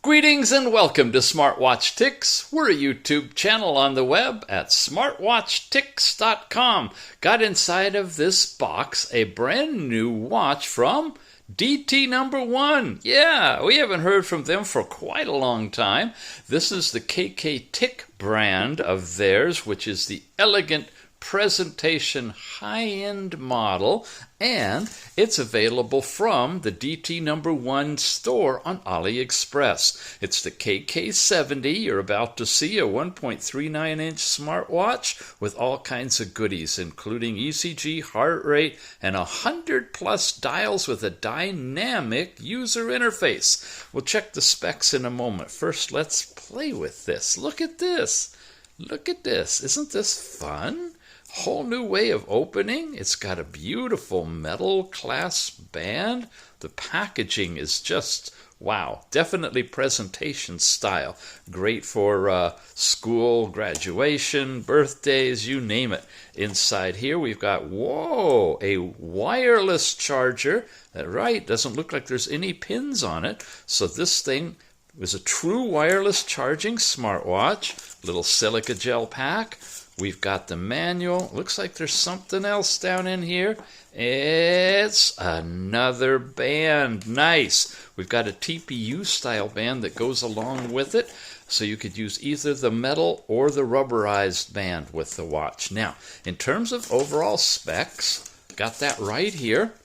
Greetings and welcome to Smartwatch Ticks. We're a YouTube channel on the web at smartwatchticks.com. Got inside of this box a brand new watch from DTNo.1. Yeah, we haven't heard from them for quite a long time. This is the KK Tick brand of theirs, which is the elegant presentation high-end model, and it's available from the DTNo.1 store on AliExpress. It's the KK70. You're about to see a 1.39-inch smartwatch with all kinds of goodies, including ECG, heart rate, and 100+ dials with a dynamic user interface. We'll check the specs in a moment. First, let's play with this. Look at this. Look at this. Isn't this fun? Whole new way of opening. It's got a beautiful metal clasp band. The packaging is just wow, definitely presentation style. Great for school, graduation, birthdays, you name it. Inside here we've got, whoa, a wireless charger. That's right, doesn't look like there's any pins on it. So this thing is a true wireless charging smartwatch. Little silica gel pack. We've got the manual. Looks like there's something else down in here. It's another band. Nice. We've got a TPU style band that goes along with it. So you could use either the metal or the rubberized band with the watch. Now, in terms of overall specs, got that right here.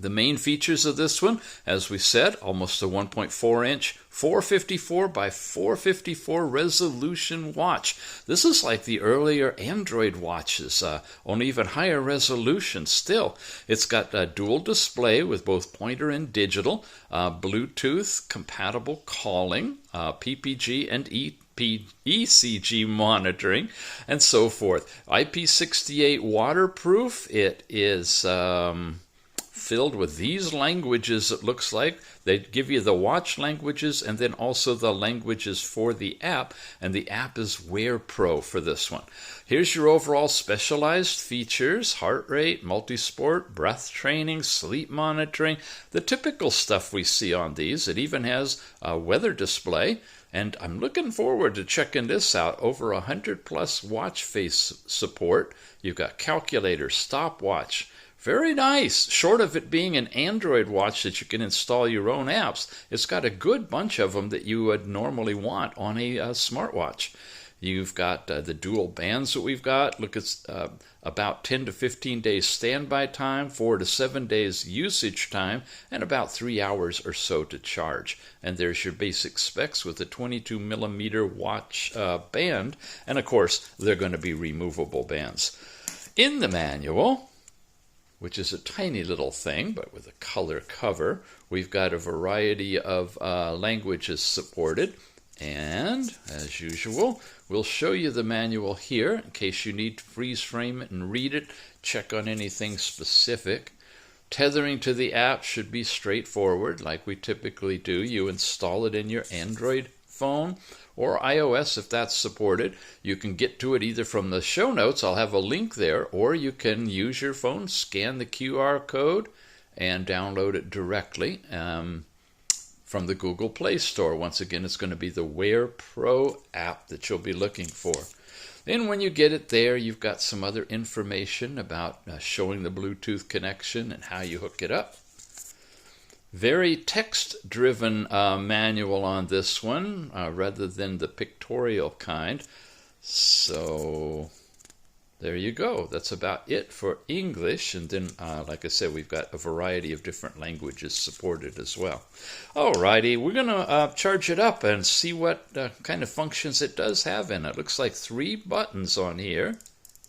The main features of this one, as we said, almost a 1.4-inch 454 by 454 resolution watch. This is like the earlier Android watches, on even higher resolution still. It's got a dual display with both pointer and digital, Bluetooth compatible calling, PPG and ECG monitoring, and so forth. IP68 waterproof. It is filled with these languages, it looks like. They give you the watch languages and then also the languages for the app, and the app is Wear Pro for this one. Here's your overall specialized features: heart rate, multisport, breath training, sleep monitoring, the typical stuff we see on these. It even has a weather display, and I'm looking forward to checking this out. Over 100+ watch face support. You've got calculator, stopwatch. Very nice. Short of it being an Android watch that you can install your own apps, it's got a good bunch of them that you would normally want on a smartwatch. You've got the dual bands that we've got. Look, it's about 10 to 15 days standby time, 4 to 7 days usage time, and about 3 hours or so to charge. And there's your basic specs with a 22mm watch band. And of course, they're going to be removable bands. In the manual, which is a tiny little thing, but with a color cover, we've got a variety of languages supported. And, as usual, we'll show you the manual here in case you need to freeze frame it and read it, check on anything specific. Tethering to the app should be straightforward, like we typically do. You install it in your Android phone or iOS if that's supported. You can get to it either from the show notes, I'll have a link there, or you can use your phone, scan the QR code, and download it directly from the Google Play Store. Once again, it's going to be the Wear Pro app that you'll be looking for. Then when you get it there, you've got some other information about showing the Bluetooth connection and how you hook it up. Very text-driven manual on this one, rather than the pictorial kind. So there you go. That's about it for English. And then, like I said, we've got a variety of different languages supported as well. Alrighty, we're going to charge it up and see what kind of functions it does have in it. Looks like 3 buttons on here.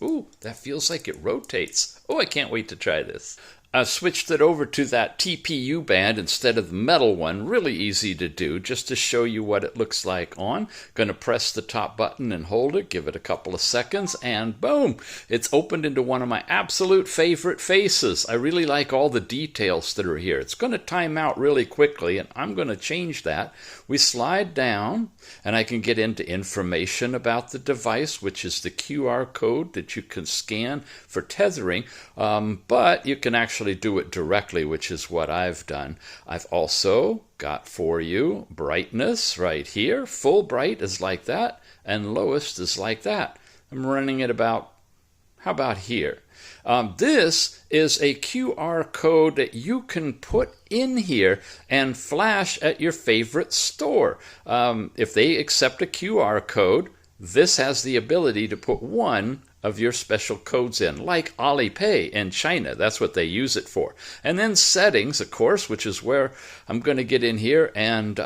Ooh, that feels like it rotates. Oh, I can't wait to try this. I switched it over to that TPU band instead of the metal one. Really easy to do, just to show you what it looks like on. Going to press the top button and hold it, give it a couple of seconds, and boom! It's opened into one of my absolute favorite faces. I really like all the details that are here. It's going to time out really quickly, and I'm going to change that. We slide down, and I can get into information about the device, which is the QR code that you can scan for tethering, but you can actually do it directly, which is what I've done. I've also got for you brightness right here. Full bright is like that, and lowest is like that. I'm running it about, how about here? This is a QR code that you can put in here and flash at your favorite store. If they accept a QR code, this has the ability to put one of your special codes in, like Alipay in China. That's what they use it for. And then settings, of course, which is where I'm going to get in here and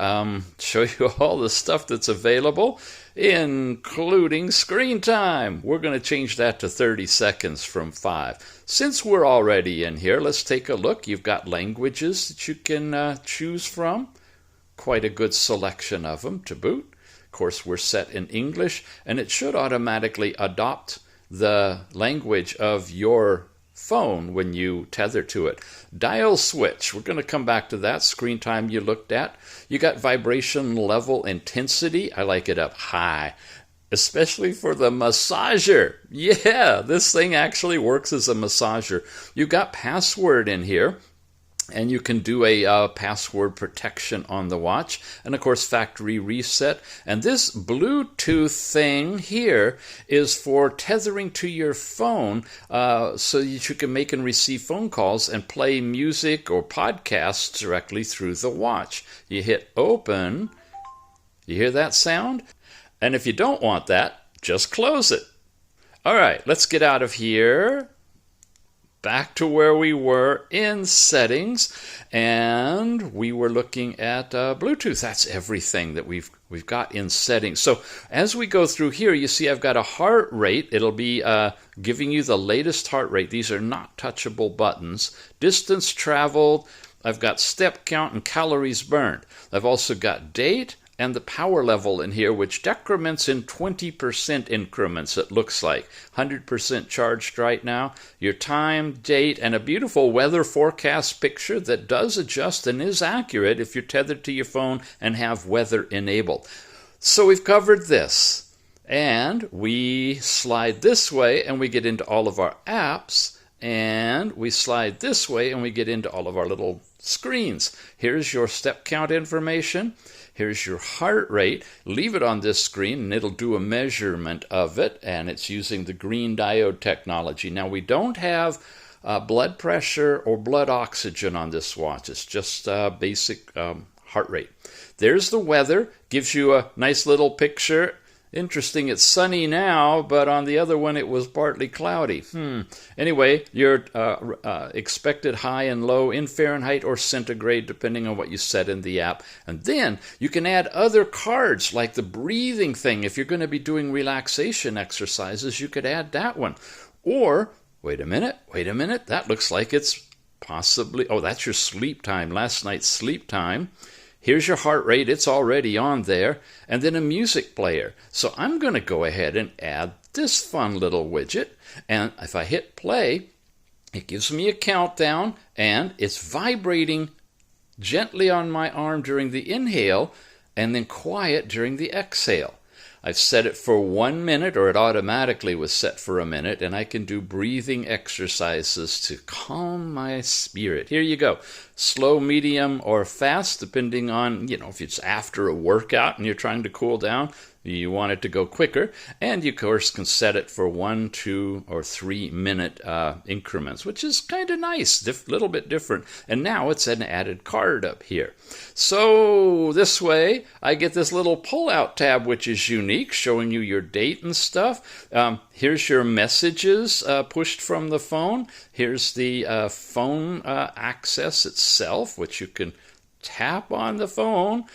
show you all the stuff that's available, including screen time. We're going to change that to 30 seconds from 5. Since we're already in here, let's take a look. You've got languages that you can choose from. Quite a good selection of them to boot. Of course, we're set in English, and it should automatically adopt the language of your phone when you tether to it. Dial switch, we're going to come back to that. Screen time you looked at. You got vibration level intensity. I like it up high, especially for the massager. Yeah, this thing actually works as a massager. You got password in here, and you can do a password protection on the watch, and of course factory reset. And this Bluetooth thing here is for tethering to your phone so that you can make and receive phone calls and play music or podcasts directly through the watch. You hit open, you hear that sound? And if you don't want that, just close it. All right, let's get out of here. Back to where we were in settings, and we were looking at Bluetooth. That's everything that we've got in settings. So as we go through here, you see I've got a heart rate. It'll be giving you the latest heart rate. These are not touchable buttons. Distance traveled. I've got step count and calories burned. I've also got date and the power level in here, which decrements in 20% increments, it looks like. 100% charged right now. Your time, date, and a beautiful weather forecast picture that does adjust and is accurate if you're tethered to your phone and have weather enabled. So we've covered this. And we slide this way and we get into all of our apps. And we slide this way and we get into all of our little screens. Here's your step count information. Here's your heart rate. Leave it on this screen and it'll do a measurement of it, and it's using the green diode technology. Now we don't have blood pressure or blood oxygen on this watch. It's just basic heart rate. There's the weather. Gives you a nice little picture. Interesting, it's sunny now, but on the other one it was partly cloudy. Anyway, your expected high and low in Fahrenheit or centigrade, depending on what you set in the app. And then you can add other cards, like the breathing thing. If you're going to be doing relaxation exercises, you could add that one. Or, wait a minute, that looks like it's possibly, oh, that's your sleep time, last night's sleep time. Here's your heart rate, it's already on there, and then a music player. So I'm going to go ahead and add this fun little widget, and if I hit play, it gives me a countdown, and it's vibrating gently on my arm during the inhale, and then quiet during the exhale. I've set it for 1 minute, or it automatically was set for a minute, and I can do breathing exercises to calm my spirit. Here you go. Slow, medium, or fast, depending on, if it's after a workout and you're trying to cool down, you want it to go quicker. And you, of course, can set it for 1, 2, or 3 minute increments, which is kind of nice, little bit different. And now it's an added card up here. So this way, I get this little pull-out tab, which is unique, showing you your date and stuff. Here's your messages pushed from the phone. Here's the phone access itself, which you can tap on the phone.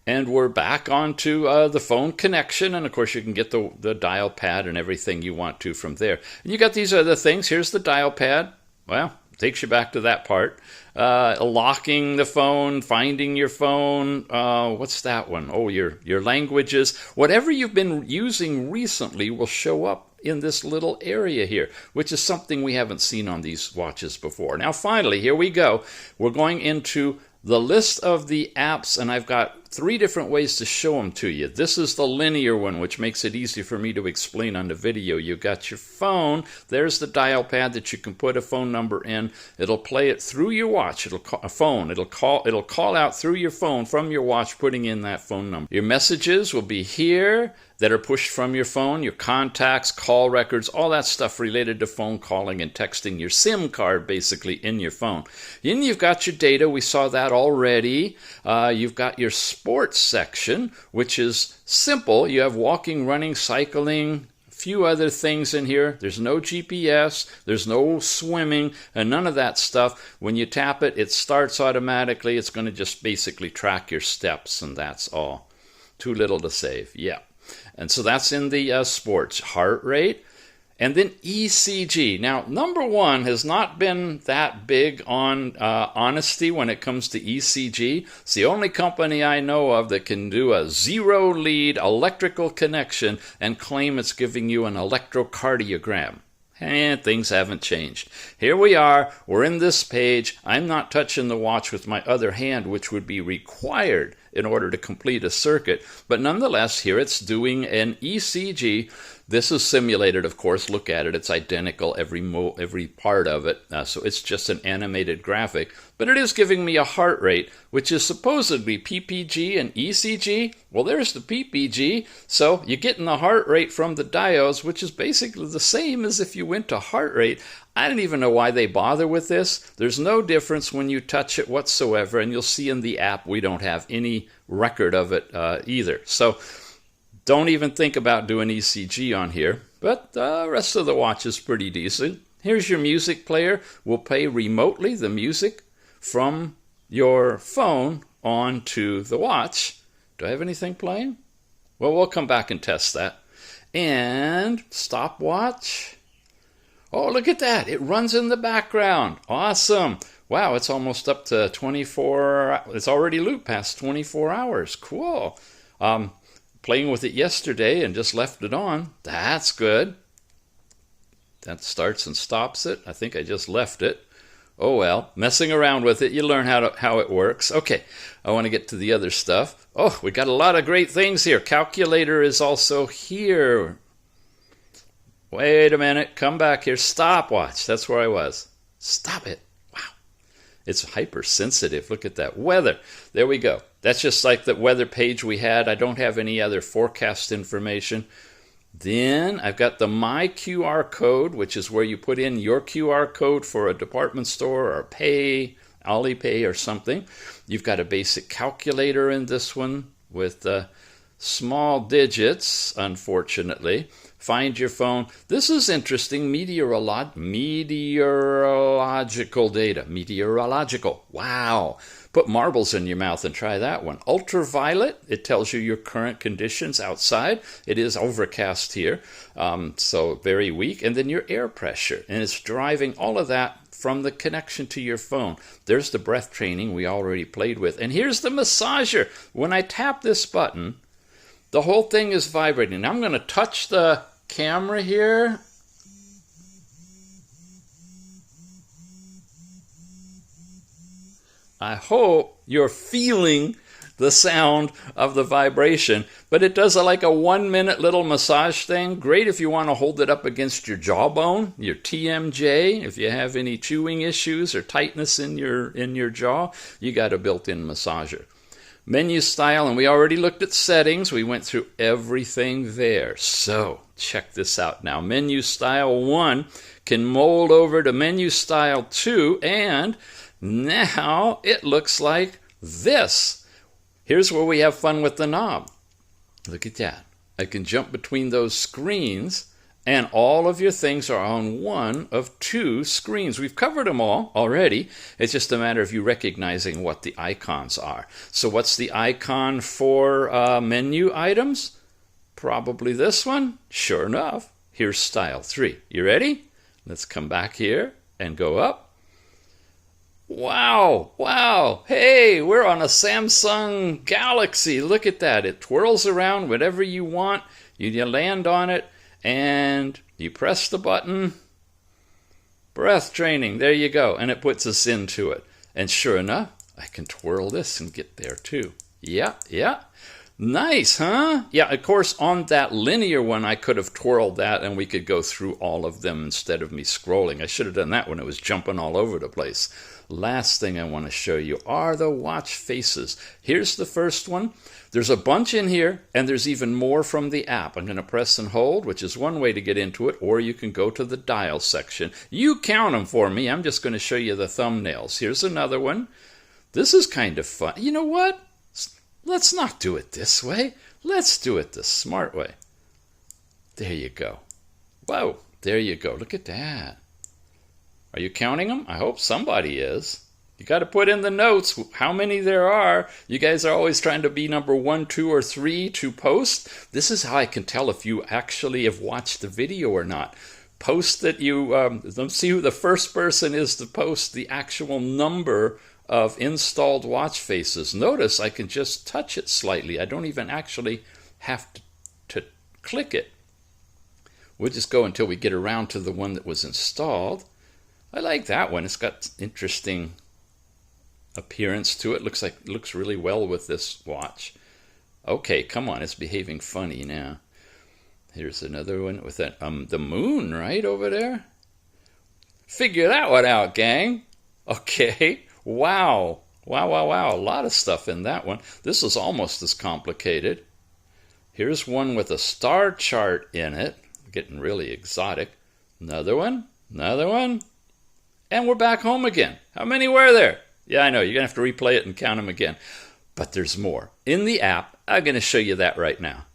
And we're back onto the phone connection. And, of course, you can get the dial pad and everything you want to from there. And you got these other things. Here's the dial pad. Well, takes you back to that part. Locking the phone, finding your phone. What's that one? Oh, your languages. Whatever you've been using recently will show up in this little area here, which is something we haven't seen on these watches before. Now, finally, here we go. We're going into the list of the apps, and I've got three different ways to show them to you. This is the linear one, which makes it easy for me to explain on the video. You've got your phone. There's the dial pad that you can put a phone number in. It'll play it through your watch. It'll call a phone. It'll call out through your phone from your watch, putting in that phone number. Your messages will be here that are pushed from your phone, your contacts, call records, all that stuff related to phone calling and texting, your SIM card basically in your phone. Then you've got your data. We saw that already. You've got your sports section, which is simple. You have walking, running, cycling, a few other things in here. There's no GPS, there's no swimming, and none of that stuff. When you tap it, it starts automatically. It's going to just basically track your steps, and that's all. Too little to save. Yeah. And so that's in the sports. Heart rate. And then ECG. Now, number one has not been that big on honesty when it comes to ECG. It's the only company I know of that can do a zero-lead electrical connection and claim it's giving you an electrocardiogram. And things haven't changed. Here we are. We're in this page. I'm not touching the watch with my other hand, which would be required in order to complete a circuit. But nonetheless, here it's doing an ECG. This is simulated, of course. Look at it. It's identical, every part of it. So it's just an animated graphic. But it is giving me a heart rate, which is supposedly PPG and ECG. Well, there's the PPG. So you're getting the heart rate from the diodes, which is basically the same as if you went to heart rate. I don't even know why they bother with this. There's no difference when you touch it whatsoever. And you'll see in the app we don't have any record of it either. So don't even think about doing ECG on here, but the rest of the watch is pretty decent. Here's your music player. We'll play remotely the music from your phone onto the watch. Do I have anything playing? Well, we'll come back and test that. And stopwatch. Oh, look at that. It runs in the background. Awesome. Wow, it's almost up to 24. It's already looped past 24 hours. Cool. Playing with it yesterday and just left it on. That's good. That starts and stops it. I think I just left it. Oh well, messing around with it, you learn how it works. Okay, I want to get to the other stuff. Oh, we got a lot of great things here. Calculator is also here. Wait a minute, come back here. Stopwatch, that's where I was. Stop it. Wow. It's hypersensitive. Look at that. Weather. There we go. That's just like the weather page we had. I don't have any other forecast information. Then I've got the My QR code, which is where you put in your QR code for a department store or Alipay or something. You've got a basic calculator in this one with small digits, unfortunately. Find your phone. This is interesting. Meteorological data. Meteorological. Wow. Put marbles in your mouth and try that one. Ultraviolet. It tells you your current conditions outside. It is overcast here, so very weak. And then your air pressure. And it's driving all of that from the connection to your phone. There's the breath training we already played with. And here's the massager. When I tap this button, the whole thing is vibrating. Now I'm going to touch the camera here. I hope you're feeling the sound of the vibration, but it does like a 1 minute little massage thing. Great if you want to hold it up against your jawbone, your TMJ. If you have any chewing issues or tightness in your jaw, you got a built-in massager. Menu style, and we already looked at settings. We went through everything there. So check this out now. Menu style 1 can mold over to menu style 2, and now it looks like this. Here's where we have fun with the knob. Look at that. I can jump between those screens, and all of your things are on one of two screens. We've covered them all already. It's just a matter of you recognizing what the icons are. So what's the icon for menu items? Probably this one. Sure enough, here's style 3. You ready? Let's come back here and go up. Wow, wow. Hey, we're on a Samsung Galaxy. Look at that. It twirls around whatever you want. You land on it, and you press the button. Breath training. There you go. And it puts us into it. And sure enough, I can twirl this and get there too. Yeah, yeah. Nice, huh? Yeah, of course, on that linear one, I could have twirled that and we could go through all of them instead of me scrolling. I should have done that when it was jumping all over the place. Last thing I want to show you are the watch faces. Here's the first one. There's a bunch in here, and there's even more from the app. I'm going to press and hold, which is one way to get into it, or you can go to the dial section. You count them for me. I'm just going to show you the thumbnails. Here's another one. This is kind of fun. You know what? Let's not do it this way. Let's do it the smart way. There you go. Whoa, there you go. Look at that. Are you counting them? I hope somebody is. You got to put in the notes how many there are. You guys are always trying to be number 1, 2, or 3 to post. This is how I can tell if you actually have watched the video or not. Post that you, let's see who the first person is to post the actual number of installed watch faces. Notice I can just touch it slightly. I don't even actually have to click it. We'll just go until we get around to the one that was installed. I like that one. It's got interesting appearance to it. Looks really well with this watch. Okay, come on, it's behaving funny now. Here's another one with that the moon right over there. Figure that one out, gang. Okay. Wow. Wow, wow, wow. A lot of stuff in that one. This is almost as complicated. Here's one with a star chart in it. Getting really exotic. Another one. Another one. And we're back home again. How many were there? Yeah, I know. You're going to have to replay it and count them again. But there's more. In the app, I'm going to show you that right now.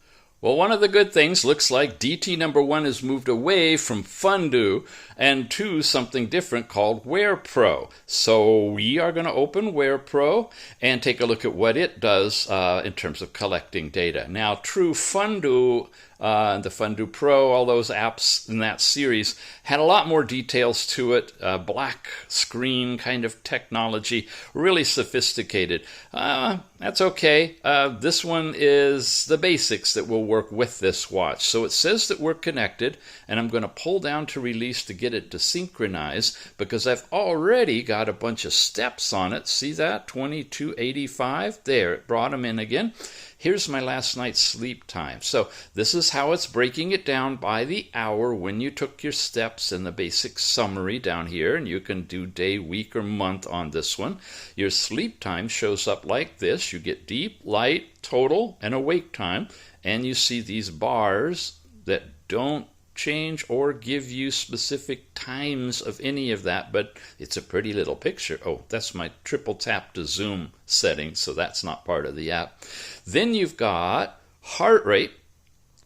Well, one of the good things looks like DT1 has moved away from Fundu and to something different called Wear Pro. So we are going to open Wear Pro and take a look at what it does in terms of collecting data. Now, true Fundu, the Fundu Pro, all those apps in that series had a lot more details to it. Black screen kind of technology, really sophisticated. That's okay. This one is the basics that will work with this watch. So it says that we're connected, and I'm going to pull down to release to get it to synchronize because I've already got a bunch of steps on it. See that? 2285. There, it brought them in again. Here's my last night's sleep time. So this is how it's breaking it down by the hour when you took your steps and the basic summary down here. And you can do day, week, or month on this one. Your sleep time shows up like this. You get deep, light, total, and awake time. And you see these bars that don't change or give you specific times of any of that, but it's a pretty little picture. Oh, that's my triple tap to zoom setting, so that's not part of the app. Then you've got heart rate.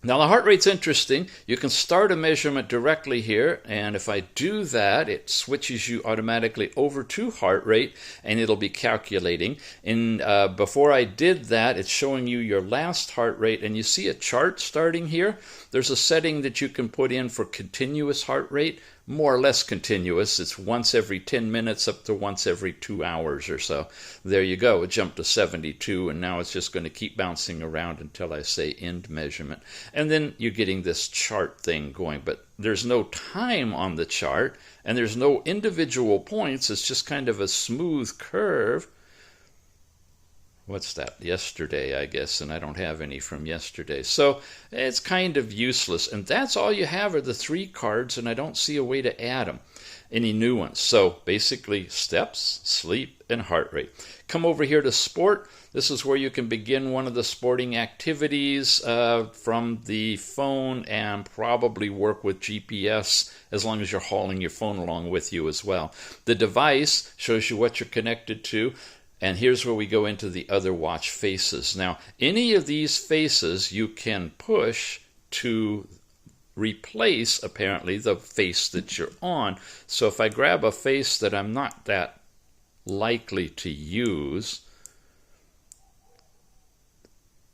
Now the heart rate's interesting. You can start a measurement directly here, and if I do that, it switches you automatically over to heart rate, and it'll be calculating. And before I did that, it's showing you your last heart rate, and you see a chart starting here. There's a setting that you can put in for continuous heart rate, more or less continuous. It's once every 10 minutes up to once every 2 hours or so. There you go. It jumped to 72, and now it's just going to keep bouncing around until I say end measurement. And then you're getting this chart thing going, but there's no time on the chart, and there's no individual points. It's just kind of a smooth curve. What's that? Yesterday, I guess, and I don't have any from yesterday. So it's kind of useless. And that's all you have are the 3 cards, and I don't see a way to add them, any new ones. So basically steps, sleep, and heart rate. Come over here to sport. This is where you can begin one of the sporting activities from the phone and probably work with GPS as long as you're hauling your phone along with you as well. The device shows you what you're connected to. And here's where we go into the other watch faces. Now, any of these faces you can push to replace, apparently, the face that you're on. So if I grab a face that I'm not that likely to use,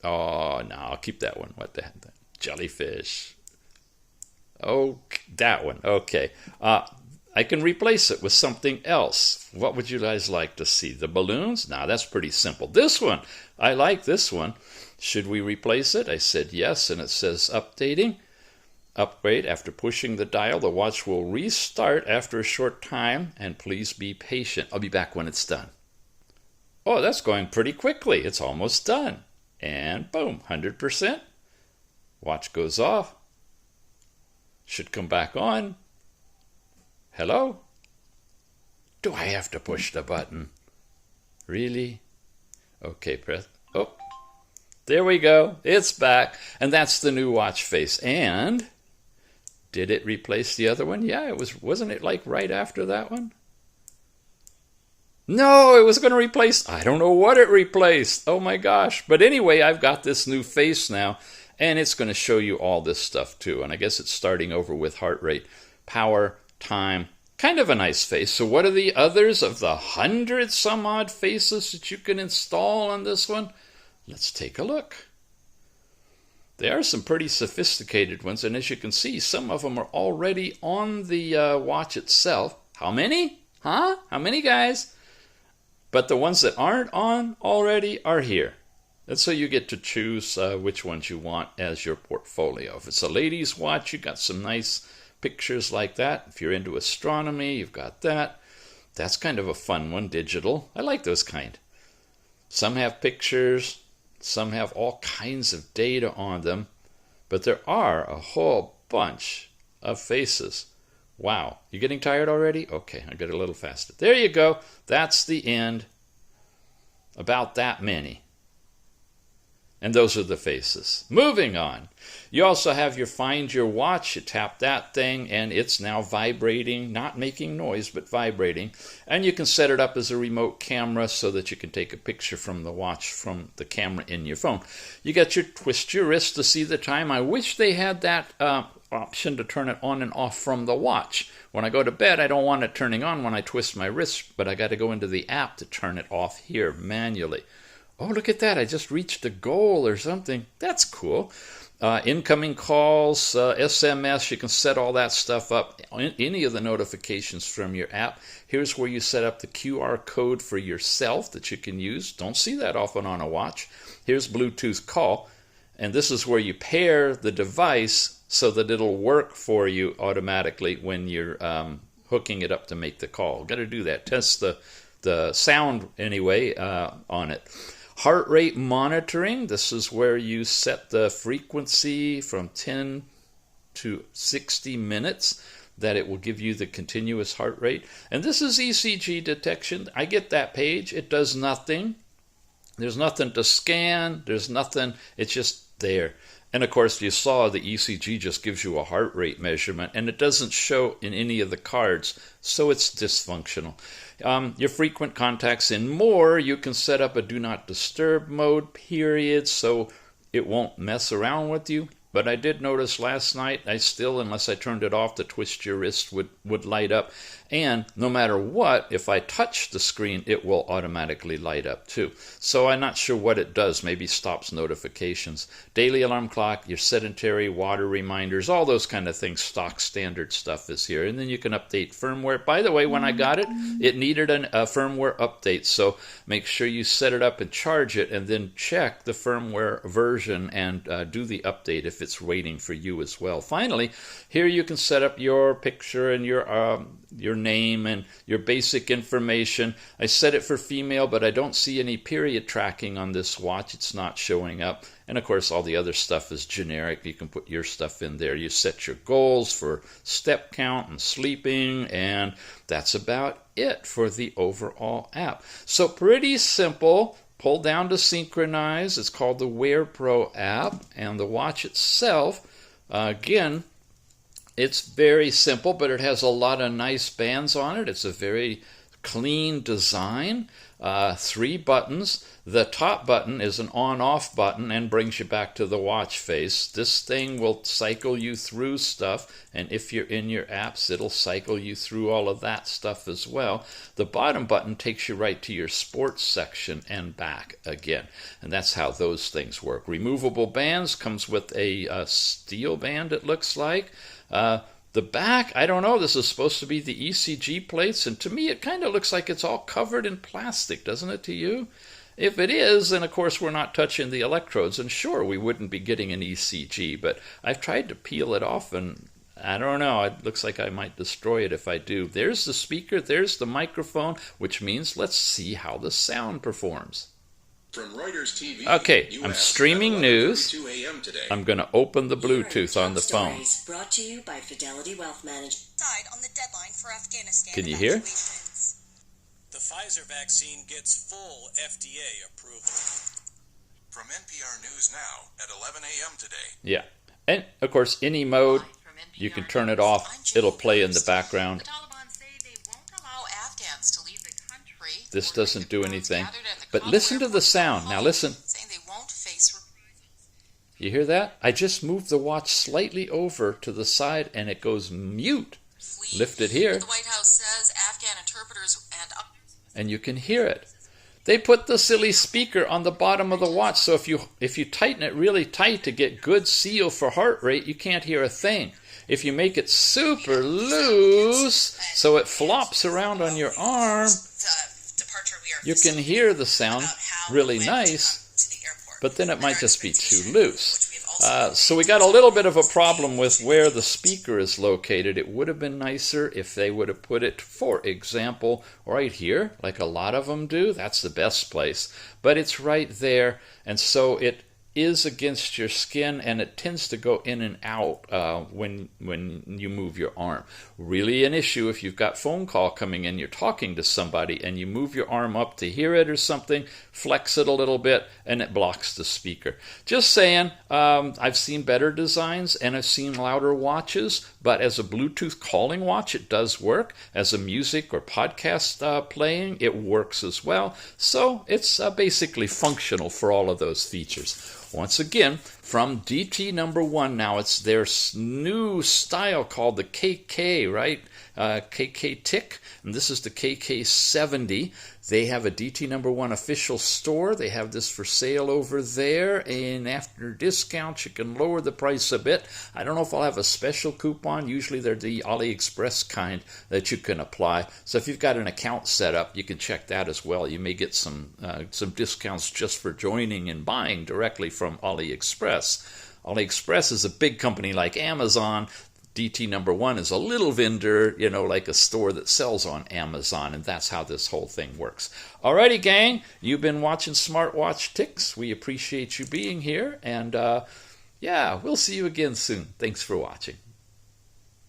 oh, no, I'll keep that one. What the heck? Jellyfish. Oh, that one. Okay. I can replace it with something else. What would you guys like to see? The balloons? Now, that's pretty simple. This one, I like this one. Should we replace it? I said yes, and it says updating. Upgrade. After pushing the dial, the watch will restart after a short time, and please be patient. I'll be back when it's done. Oh, that's going pretty quickly. It's almost done. And boom, 100%. Watch goes off. Should come back on. Hello? Do I have to push the button? Really? Okay, press. Oh, there we go. It's back. And that's the new watch face. And did it replace the other one? Yeah, it was. Wasn't it like right after that one? No, it was going to replace. I don't know what it replaced. Oh my gosh. But anyway, I've got this new face now. And it's going to show you all this stuff too. And I guess it's starting over with heart rate, power, time. Kind of a nice face. So what are the others of the 100 some odd faces that you can install on this one? Let's take a look. There are some pretty sophisticated ones. And as you can see, some of them are already on the watch itself. How many? Huh? How many, guys? But the ones that aren't on already are here. And so you get to choose which ones you want as your portfolio. If it's a ladies' watch, you got some nice pictures like that. If you're into astronomy, you've got that. That's kind of a fun one, digital. I like those kind. Some have pictures. Some have all kinds of data on them. But there are a whole bunch of faces. Wow. You getting tired already? Okay, I got a little faster. There you go. That's the end. About that many. And those are the faces. Moving on. You also have your Find Your Watch. You tap that thing and it's now vibrating, not making noise, but vibrating. And you can set it up as a remote camera so that you can take a picture from the watch from the camera in your phone. You got your twist your wrist to see the time. I wish they had that option to turn it on and off from the watch. When I go to bed, I don't want it turning on when I twist my wrist, but I got to go into the app to turn it off here manually. Oh, look at that. I just reached a goal or something. That's cool. Incoming calls, SMS, you can set all that stuff up. Any of the notifications from your app. Here's where you set up the QR code for yourself that you can use. Don't see that often on a watch. Here's Bluetooth call. And this is where you pair the device so that it'll work for you automatically when you're hooking it up to make the call. Got to do that. Test the sound anyway on it. Heart rate monitoring, this is where you set the frequency from 10 to 60 minutes that it will give you the continuous heart rate. And this is ECG detection. I get that page. It does nothing. There's nothing to scan. There's nothing. It's just there. And of course, you saw the ECG just gives you a heart rate measurement, and it doesn't show in any of the cards, so it's dysfunctional. Your frequent contacts and more, you can set up a do not disturb mode, period, so it won't mess around with you. But I did notice last night, I still, unless I turned it off, the twist your wrist would light up. And no matter what, if I touch the screen, it will automatically light up too. So I'm not sure what it does. Maybe stops notifications. Daily alarm clock, your sedentary, water reminders, all those kind of things. Stock standard stuff is here. And then you can update firmware. By the way, when I got it, it needed a firmware update. So make sure you set it up and charge it, and then check the firmware version and do the update if it's waiting for you as well. Finally, here you can set up your picture and your name and your basic information. I set it for female, but I don't see any period tracking on this watch. It's not showing up. And of course, all the other stuff is generic. You can put your stuff in there. You set your goals for step count and sleeping, and that's about it for the overall app. So pretty simple. Pull down to synchronize. It's called the Wear Pro app. And the watch itself, again, it's very simple, but it has a lot of nice bands on it. It's a very clean design. 3 buttons. The top button is an on-off button and brings you back to the watch face. This thing will cycle you through stuff, and if you're in your apps, it'll cycle you through all of that stuff as well. The bottom button takes you right to your sports section and back again, and that's how those things work. Removable bands comes with a steel band, it looks like. The back, I don't know, this is supposed to be the ECG plates, and to me it kind of looks like it's all covered in plastic, doesn't it to you? If it is, then of course we're not touching the electrodes, and sure, we wouldn't be getting an ECG, but I've tried to peel it off, and I don't know. It looks like I might destroy it if I do. There's the speaker. There's the microphone, which means let's see how the sound performs. From Reuters TV, okay, US, I'm streaming news. I'm going to open the Bluetooth on the phone. Brought to you by Fidelity Wealth Management. On the deadline for Afghanistan Can you hear? The Pfizer vaccine gets full FDA approval. From NPR News Now at 11 a.m. today. Yeah. And, of course, any mode, you can turn it off. It'll play in the background. The Taliban say they won't allow Afghans to leave the country. This doesn't do anything. But listen to the sound. Now listen. Saying they won't face reprisals. You hear that? I just moved the watch slightly over to the side and it goes mute. Lift it here. The White House says Afghan interpreters and you can hear it. They put the silly speaker on the bottom of the watch, so if you tighten it really tight to get good seal for heart rate, you can't hear a thing. If you make it super loose, so it flops around on your arm, you can hear the sound really nice, but then it might just be too loose. So we got a little bit of a problem with where the speaker is located. It would have been nicer if they would have put it, for example, right here, like a lot of them do. That's the best place. But it's right there, and so it is against your skin, and it tends to go in and out when you move your arm. Really an issue if you've got phone call coming in, you're talking to somebody, and you move your arm up to hear it or something, flex it a little bit, and it blocks the speaker. Just saying, I've seen better designs, and I've seen louder watches, but as a Bluetooth calling watch, it does work. As a music or podcast playing, it works as well. So it's basically functional for all of those features. Once again, from DTNo.1, now it's their new style called the KK, right? KK Tick, and this is the KK70. They have a DTNo.1 official store. They have this for sale over there, and after discounts, you can lower the price a bit. I don't know if I'll have a special coupon. Usually they're the AliExpress kind that you can apply. So if you've got an account set up, you can check that as well. You may get some discounts just for joining and buying directly from AliExpress. AliExpress is a big company like Amazon. DTNo.1 is a little vendor, like a store that sells on Amazon, and that's how this whole thing works. Alrighty, gang, you've been watching Smartwatch Ticks. We appreciate you being here, and we'll see you again soon. Thanks for watching.